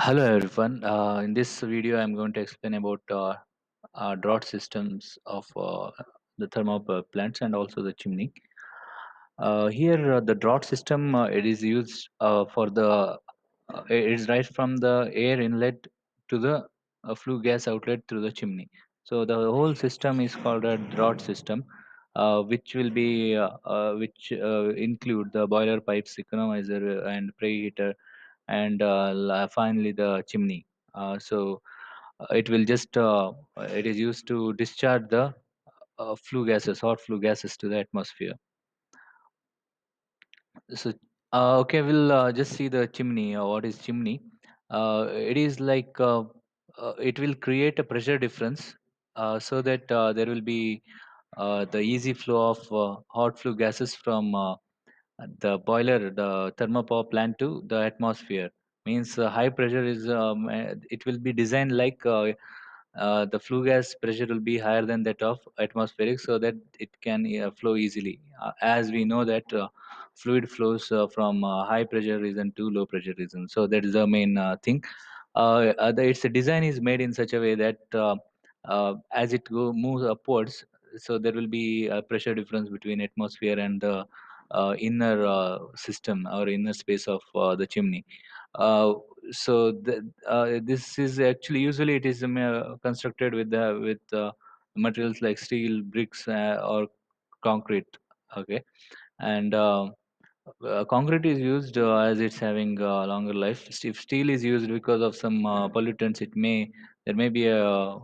Hello everyone. In this video, I'm going to explain about drought systems of the thermal power plants and also the chimney. Here, the drought system it is used for it is right from the air inlet to the flue gas outlet through the chimney. So the whole system is called a drought system, which include the boiler pipes, economizer, and preheater, and finally the chimney. It is used to discharge the hot flue gases to the atmosphere. So, okay, we'll just see the chimney. What is chimney? It is like it will create a pressure difference so that there will be the easy flow of hot flue gases from the boiler, the thermal power plant to the atmosphere. Means high pressure it will be designed like the flue gas pressure will be higher than that of atmospheric so that it can flow easily. As we know that fluid flows from high pressure region to low pressure region. So that is the main thing. Its design is made in such a way that as it moves upwards, so there will be a pressure difference between atmosphere and the inner system or inner space of the chimney. Uh, this is actually usually it is constructed with materials like steel, bricks, or concrete. Okay, and concrete is used as it's having longer life. If steel is used because of some pollutants, there may be a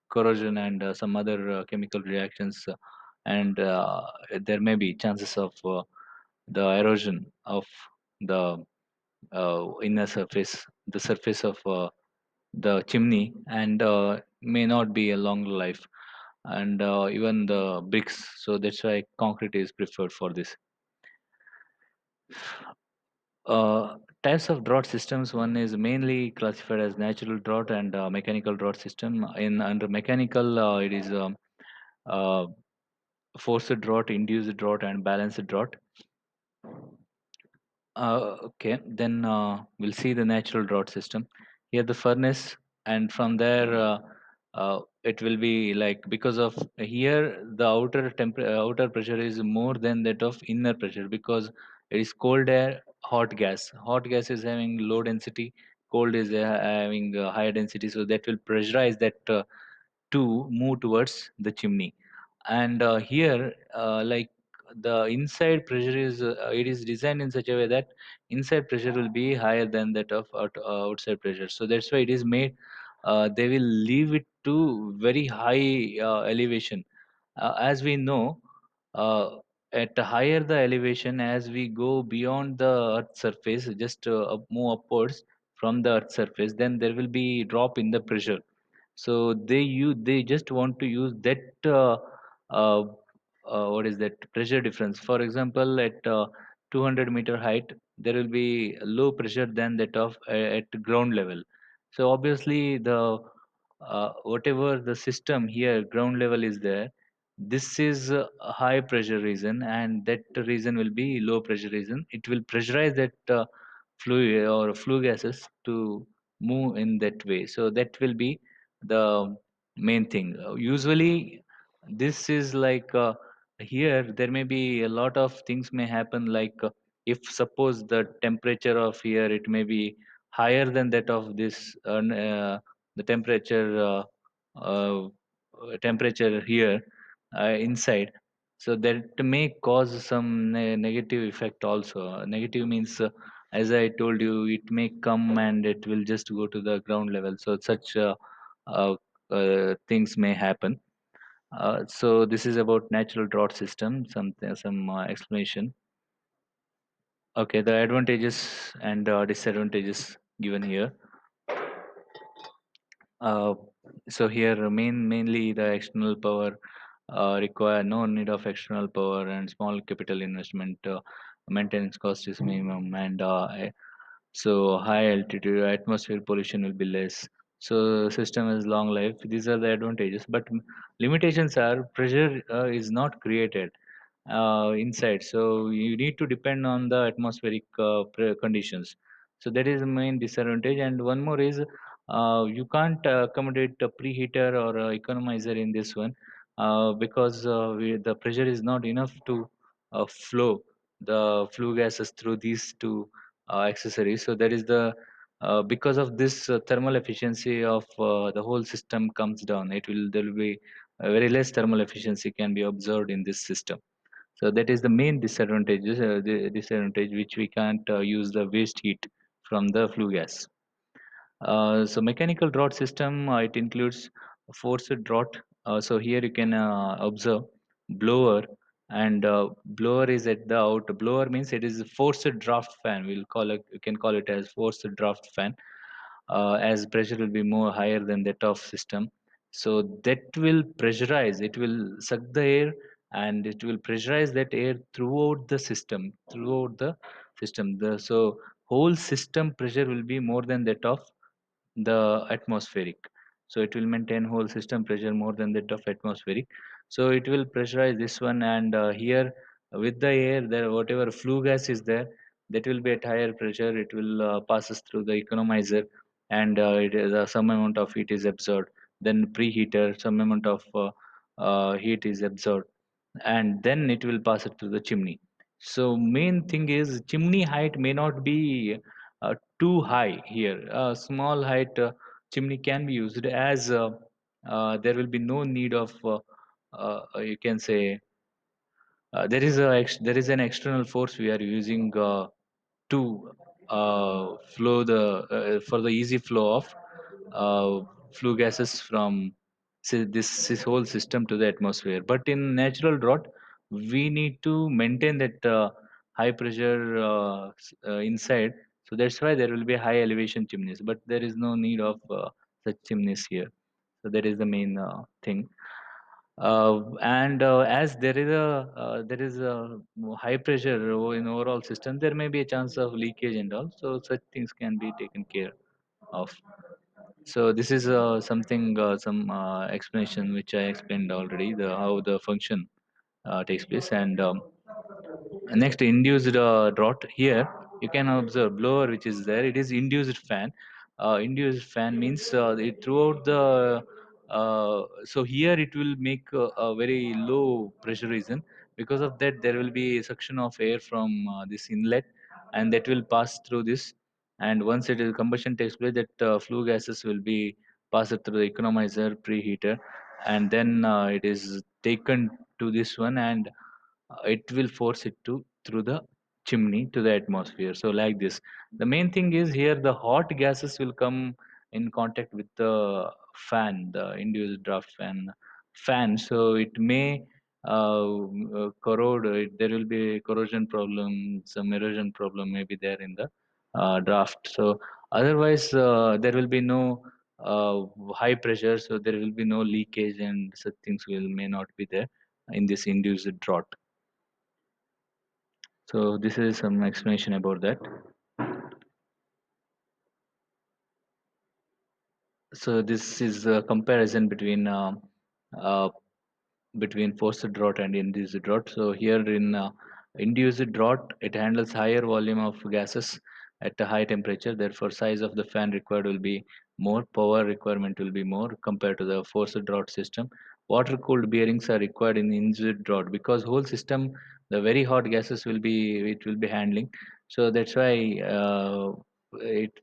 corrosion and some other chemical reactions, and there may be chances of the erosion of the inner surface, the surface of the chimney, and may not be a long life, and even the bricks. So that's why concrete is preferred for this. Types of drought systems. One is mainly classified as natural drought and mechanical drought system. In under mechanical, it is uh, forced drought, induced drought, and balanced drought. Okay, then we'll see the natural drought system. Here, the furnace, and from there, it will be like because of here the outer pressure is more than that of inner pressure because it is cold air, hot gas. Hot gas is having low density, cold is having higher density, so that will pressurize that to move towards the chimney. And here, like the inside pressure is it is designed in such a way that inside pressure will be higher than that of outside pressure. So that's why it is made. They will leave it to very high elevation. As we know, uh, at higher the elevation, as we go beyond the earth surface, just move upwards from the earth surface, then there will be drop in the pressure. So they just want to use that uh, what is that pressure difference. For example, at 200-meter height, there will be low pressure than that of at ground level. So obviously the whatever the system here ground level is there, this is a high pressure region, and that region will be low pressure region. It will pressurize that fluid or flue gases to move in that way. So that will be the main thing. Usually, this is like here there may be a lot of things may happen. Like if suppose the temperature of here it may be higher than that of this the uh, temperature here inside. So that may cause some negative effect also. Negative means as I told you, it may come and it will just go to the ground level. So such uh, things may happen. So this is about natural drought system. Some explanation. Okay, the advantages and disadvantages given here. Uh, so here mainly the external power require no need of external power and small capital investment. Maintenance cost is minimum, and so high altitude atmosphere pollution will be less. So system is long life. These are the advantages, but limitations are pressure is not created inside. So you need to depend on the atmospheric conditions. So that is the main disadvantage. And one more is you can't accommodate a preheater or a economizer in this one because the pressure is not enough to flow the flue gases through these two accessories. So that is the because of this thermal efficiency of the whole system comes down. It will There will be very less thermal efficiency can be observed in this system. So that is the main disadvantages, the disadvantage which we can't use the waste heat from the flue gas. So mechanical draught system, it includes forced draught. So here you can observe blower, and blower is at the out. Blower means it is a forced draft fan. We'll call it. You can call it as forced draft fan, as pressure will be more higher than that of system. So that will pressurize. It will suck the air, and it will pressurize that air throughout the system. Throughout the system. So whole system pressure will be more than that of the atmospheric. So it will maintain whole system pressure more than that of atmospheric. So it will pressurize this one, and here with the air, there whatever flue gas is there, that will be at higher pressure. It will passes through the economizer, and it is some amount of heat is absorbed. Then preheater, some amount of heat is absorbed, and then it will pass it to the chimney. So main thing is chimney height may not be too high here. Small height chimney can be used, as there will be no need of you can say there is an external force we are using to flow the for the easy flow of flue gases from this whole system to the atmosphere. But in natural drought, we need to maintain that high pressure inside. So that's why there will be high elevation chimneys. But there is no need of such chimneys here. So that is the main thing. And as there is a high pressure in overall system, there may be a chance of leakage and all. So such things can be taken care of. So this is something some explanation which I explained already, the how the function takes place. And next, induced drought. Here you can observe blower which is there. It is induced fan. Induced fan means throughout the so here it will make a very low pressure region. Because of that, there will be suction of air from this inlet, and that will pass through this. And once it is combustion takes place, that flue gases will be passed through the economizer preheater, and then it is taken to this one, and it will force it to through the chimney to the atmosphere. So like this, the main thing is here the hot gases will come in contact with the fan, the induced draft fan. So it may corrode it, there will be corrosion problem, some erosion problem may be there in the draft. So otherwise there will be no uh, high pressure, so there will be no leakage, and such things will may not be there in this induced drought. So this is some explanation about that. So this is a comparison uh, between forced drought and induced drought. So here in induced drought, it handles higher volume of gases at a high temperature. Therefore, size of the fan required will be more. Power requirement will be more compared to the forced drought system. Water cooled bearings are required in induced drought because whole system, the very hot gases will be it will be handling. So that's why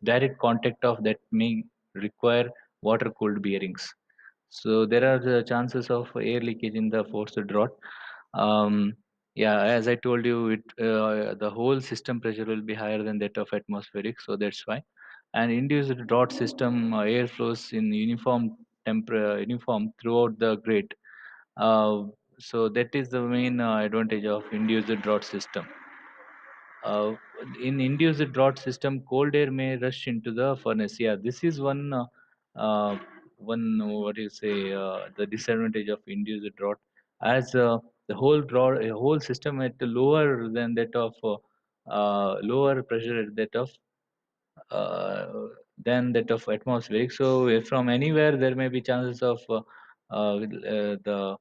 direct contact of that may require water cooled bearings. So there are the chances of air leakage in the forced drought. Um, yeah, as I told you, the whole system pressure will be higher than that of atmospheric, so that's why. And induced drought system, air flows in uniform throughout the grate. Uh, so that is the main advantage of induced drought system. Uh, in induced drought system, cold air may rush into the furnace. Yeah, this is one what do you say the disadvantage of induced drought, as the whole system at lower than that of lower pressure at that of uh, than that of atmospheric. So from anywhere there may be chances of the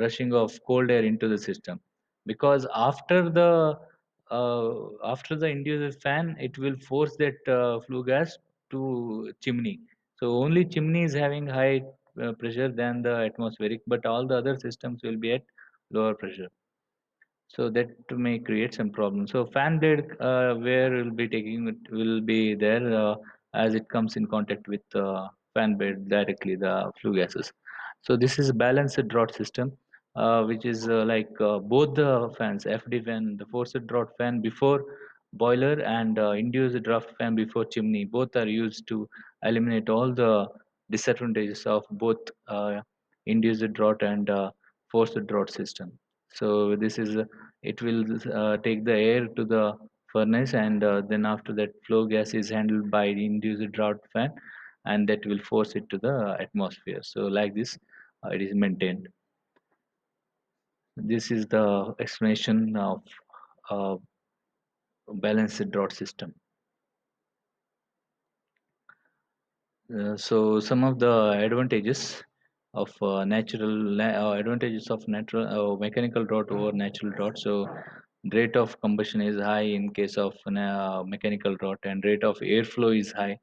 rushing of cold air into the system, because after the after the induced fan, it will force that flue gas to chimney. So only chimney is having high pressure than the atmospheric, but all the other systems will be at lower pressure. So that may create some problems. So fan blade where will be taking it will be there as it comes in contact with fan blade directly, the flue gases. So this is a balanced draught system, which is both the fans, FD fan, the forced draught fan before boiler, and induced draft fan before chimney. Both are used to eliminate all the disadvantages of both induced draught and forced draught system. So this is it will take the air to the furnace, and then after that flow gas is handled by the induced draught fan, and that will force it to the atmosphere. So like this it is maintained. This is the explanation of uh, balanced draught system. So some of the advantages of advantages of natural mechanical drought over natural drought. So rate of combustion is high in case of mechanical drought, and rate of airflow is high,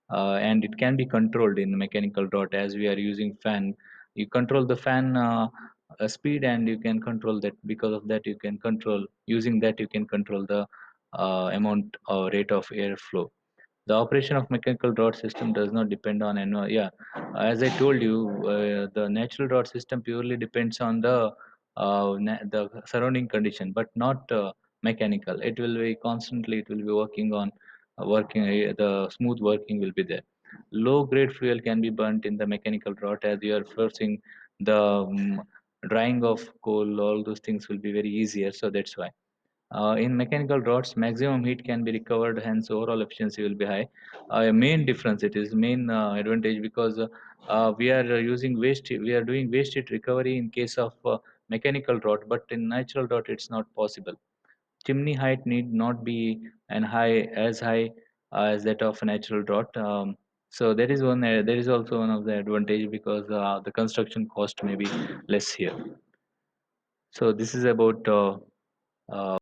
and it can be controlled in mechanical drought as we are using fan. You control the fan speed, and you can control that. Because of that, you can control using that you can control the amount or rate of airflow. The operation of mechanical drought system does not depend on yeah, as I told you, the natural drought system purely depends on the surrounding condition, but not mechanical. It will be constantly, it will be working on working the smooth working will be there. Low grade fuel can be burnt in the mechanical drought as you are forcing the drying of coal. All those things will be very easier, so that's why in mechanical rods, maximum heat can be recovered, hence overall efficiency will be high. Main difference, it is main advantage because we are using waste, we are doing waste heat recovery in case of mechanical rod, but in natural rod it's not possible. Chimney height need not be an high as high as that of a natural rod. So there is one. There is also one of the advantage because the construction cost may be less here. So this is about